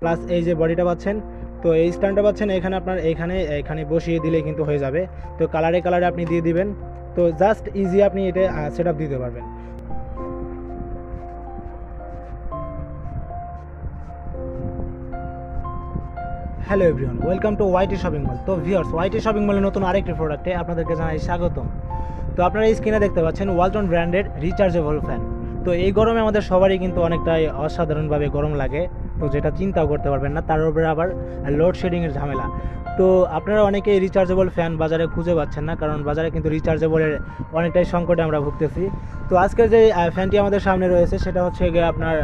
Plus এই যে বডিটা পাচ্ছেন। তো এই স্ট্যান্ডটা পাচ্ছেন এখানে আপনার এখানে বসিয়ে দিলে কিন্তু হয়ে যাবে। তো কালারে আপনি দিয়ে দিবেন। তো জাস্ট ইজি আপনি এটা সেট আপ দিতে পারবেন। Hello everyone, welcome to YT shopping mall. তো ভিউয়ার্স, ওয়াইটি শপিং মলের নতুন আরেকটি প্রোডাক্টে আপনাদেরকে জানাই স্বাগতম। তো আপনারা এই স্ক্রিনে দেখতে পাচ্ছেন ওয়ালটন ব্র্যান্ডের রিচার্জেবল ফ্যান। তো এই গরমে আমাদের সবারই কিন্তু অনেকটাই অসাধারণভাবে গরম লাগে, তো যেটা চিন্তাও করতে পারবেন না। তার উপরে আবার লোডশেডিংয়ের ঝামেলা। তো আপনারা অনেকেই রিচার্জেবল ফ্যান বাজারে খুঁজে পাচ্ছেন না, কারণ বাজারে কিন্তু রিচার্জেবলের অনেকটাই সংকটে আমরা ভুগতেছি। তো আজকে যে ফ্যানটি আমাদের সামনে রয়েছে সেটা হচ্ছে গিয়ে আপনার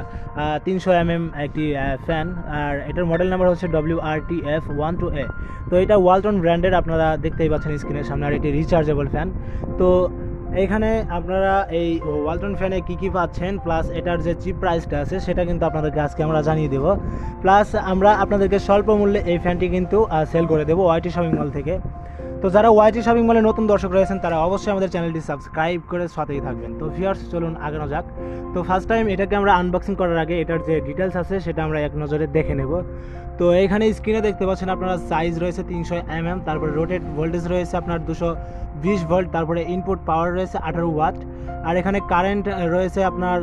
300 mm একটি ফ্যান, আর এটার মডেল নাম্বার হচ্ছে WRTF12A। তো এটা ওয়ালটন ব্র্যান্ডের, আপনারা দেখতেই পাচ্ছেন স্ক্রিনের সামনে, আর এটি রিচার্জেবল ফ্যান। তো এইখানে আপনারা এই ওয়ালটন ফ্যানে কী পাচ্ছেন, প্লাস এটার যে চিপ প্রাইসটা আছে সেটা কিন্তু আপনাদেরকে আজকে আমরা জানিয়ে দেবো। প্লাস আমরা আপনাদেরকে স্বল্প মূল্যে এই ফ্যানটি কিন্তু সেল করে দেবো ওয়াইটি শপিং মল থেকে। তো যারা ওয়াইটি শপিং মলে নতুন দর্শক রয়েছেন তারা অবশ্যই আমাদের চ্যানেলটি সাবস্ক্রাইব করে সাথেই থাকবেন। তো ভিউয়ার্স, চলুন আগানো যাক। তো ফার্স্ট টাইম এটাকে আমরা আনবক্সিং করার আগে এটার যে ডিটেলস আছে সেটা আমরা এক নজরে দেখে নেব। তো এইখানে স্ক্রিনে দেখতে পাচ্ছেন আপনারা সাইজ রয়েছে 300 mm, তারপরে রোটেট ভোল্টেজ রয়েছে আপনার 220 ভোল্ট, তারপরে ইনপুট পাওয়ার রয়েছে 18 ওয়াট, আর এখানে কারেন্ট রয়েছে আপনার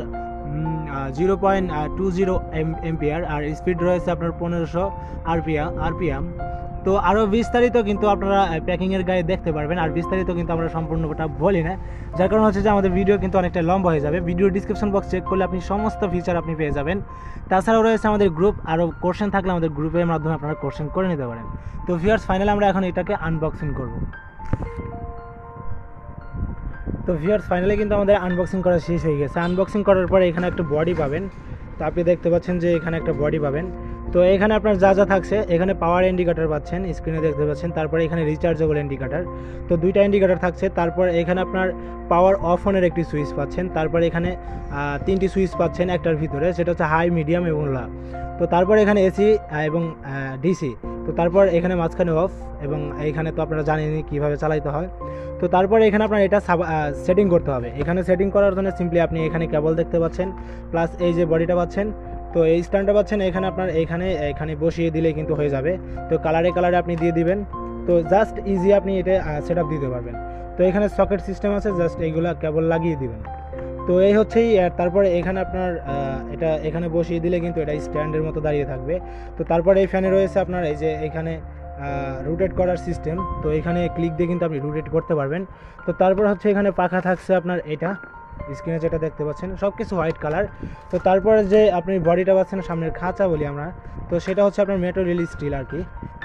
0.20 এম্পিয়ার, আর স্পিড রয়েছে আপনার 1500 আরপিএম। তো আরও বিস্তারিত কিন্তু আপনারা প্যাকিংয়ের গায়ে দেখতে পারবেন, আর বিস্তারিত কিন্তু আমরা সম্পূর্ণটা বলি না, যার কারণ হচ্ছে যে আমাদের ভিডিও কিন্তু অনেকটা লম্বা হয়ে যাবে। ভিডিও ডিসক্রিপশন বক্স চেক করলে আপনি সমস্ত ফিচার আপনি পেয়ে যাবেন। তাছাড়াও রয়েছে আমাদের গ্রুপ, আরও কোশ্চেন থাকলে আমাদের গ্রুপের মাধ্যমে আপনারা কোশ্চেন করে নিতে পারেন। তো ভিউয়ার্স, ফাইনালি আমরা এখন এটাকে আনবক্সিং করব। তো ভিউয়ার্স, ফাইনালি কিন্তু আমাদের আনবক্সিং করা শেষ হয়ে গেছে। আনবক্সিং করার পরে এখানে একটা বডি পাবেন। তো আপনি দেখতে পাচ্ছেন যে এখানে একটা বডি পাবেন। তো এখানে আপনার যা থাকছে, এখানে পাওয়ার ইন্ডিকেটর পাচ্ছেন, স্ক্রিনে দেখতে পাচ্ছেন। তারপরে এখানে রিচার্জেবল ইন্ডিকেটর, তো দুইটা ইন্ডিকেটর থাকছে। তারপর এখানে আপনার পাওয়ার অফ অনের একটি সুইচ পাচ্ছেন। তারপরে এখানে 3টি সুইচ পাচ্ছেন একটার ভিতরে, সেটা হচ্ছে হাই, মিডিয়াম এবং লো। তো তারপর এখানে এসি এবং ডিসি। তো তারপর এখানে মাঝখানে অফ, এবং এইখানে তো আপনারা জানেনই কীভাবে চালাইতে হয়। তো তারপরে এখানে আপনার এটা সেটিং করতে হবে। এখানে সেটিং করার জন্য সিম্পলি আপনি এখানে কেবল দেখতে পাচ্ছেন, প্লাস এই যে বডিটা পাচ্ছেন। তো এই স্ট্যান্ডটা পাচ্ছেন এখানে আপনার এখানে বসিয়ে দিলে কিন্তু হয়ে যাবে। তো কালারে আপনি দিয়ে দিবেন। তো জাস্ট ইজি আপনি এটা সেট আপ দিতে পারবেন। তো এখানে সকেট সিস্টেম আছে, জাস্ট এইগুলা কেবল লাগিয়ে দিবেন। তো এই হচ্ছেই। তারপরে এখানে আপনার এটা এখানে বসিয়ে দিলে কিন্তু এটা স্ট্যান্ডের মতো দাঁড়িয়ে থাকবে। তো তারপরে এই ফ্যানে রয়েছে আপনার এই যে এখানে রোটেট করার সিস্টেম। তো এখানে ক্লিক দিয়ে কিন্তু আপনি রোটেট করতে পারবেন। তো তারপর হচ্ছে এখানে পাখা থাকছে আপনার, এটা স্ক্রিনে যেটা দেখতে পাচ্ছেন সব কিছু হোয়াইট কালার। তো তারপরে যে আপনি বডিটা পাচ্ছেন, সামনের খাঁচা বলি আমরা, তো সেটা হচ্ছে আপনার মেটেরিয়াল স্টিল আর কি।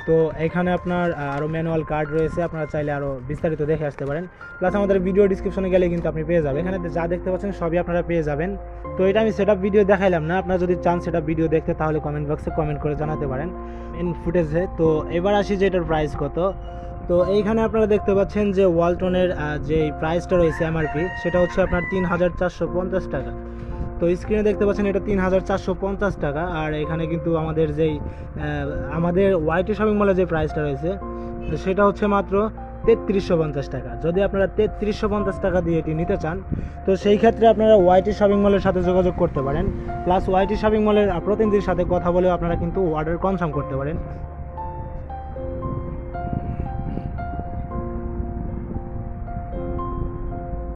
তো এখানে আপনার আরও ম্যানুয়াল কার্ড রয়েছে, আপনারা চাইলে আরও বিস্তারিত দেখে আসতে পারেন। প্লাস আমাদের ভিডিও ডিসক্রিপশনে গেলে কিন্তু আপনি পেয়ে যাবেন, এখানে যা দেখতে পাচ্ছেন সবই আপনারা পেয়ে যাবেন। তো এটা আমি সেট আপ ভিডিও দেখাইলাম না, আপনারা যদি চান সেট আপ ভিডিও দেখতে তাহলে কমেন্ট বক্সে কমেন্ট করে জানাতে পারেন ইন ফুটেজে। তো এবার আসি যে এটার প্রাইস কত। তো এইখানে আপনারা দেখতে পাচ্ছেন যে ওয়ালটনের যে প্রাইসটা রয়েছে এমআরপি, সেটা হচ্ছে আপনার 3450 টাকা। তো স্ক্রিনে দেখতে পাচ্ছেন এটা 3450 টাকা। আর এখানে কিন্তু আমাদের ওয়াইটি শপিং মলে যে প্রাইসটা রয়েছে সেটা হচ্ছে মাত্র 3350 টাকা। যদি আপনারা 3350 টাকা দিয়ে এটি নিতে চান, তো সেই ক্ষেত্রে আপনারা ওয়াইটি শপিং মলের সাথে যোগাযোগ করতে পারেন। প্লাস ওয়াইটি শপিং মলের প্রতিনিধির সাথে কথা বলেও আপনারা কিন্তু অর্ডার কনফার্ম করতে পারেন।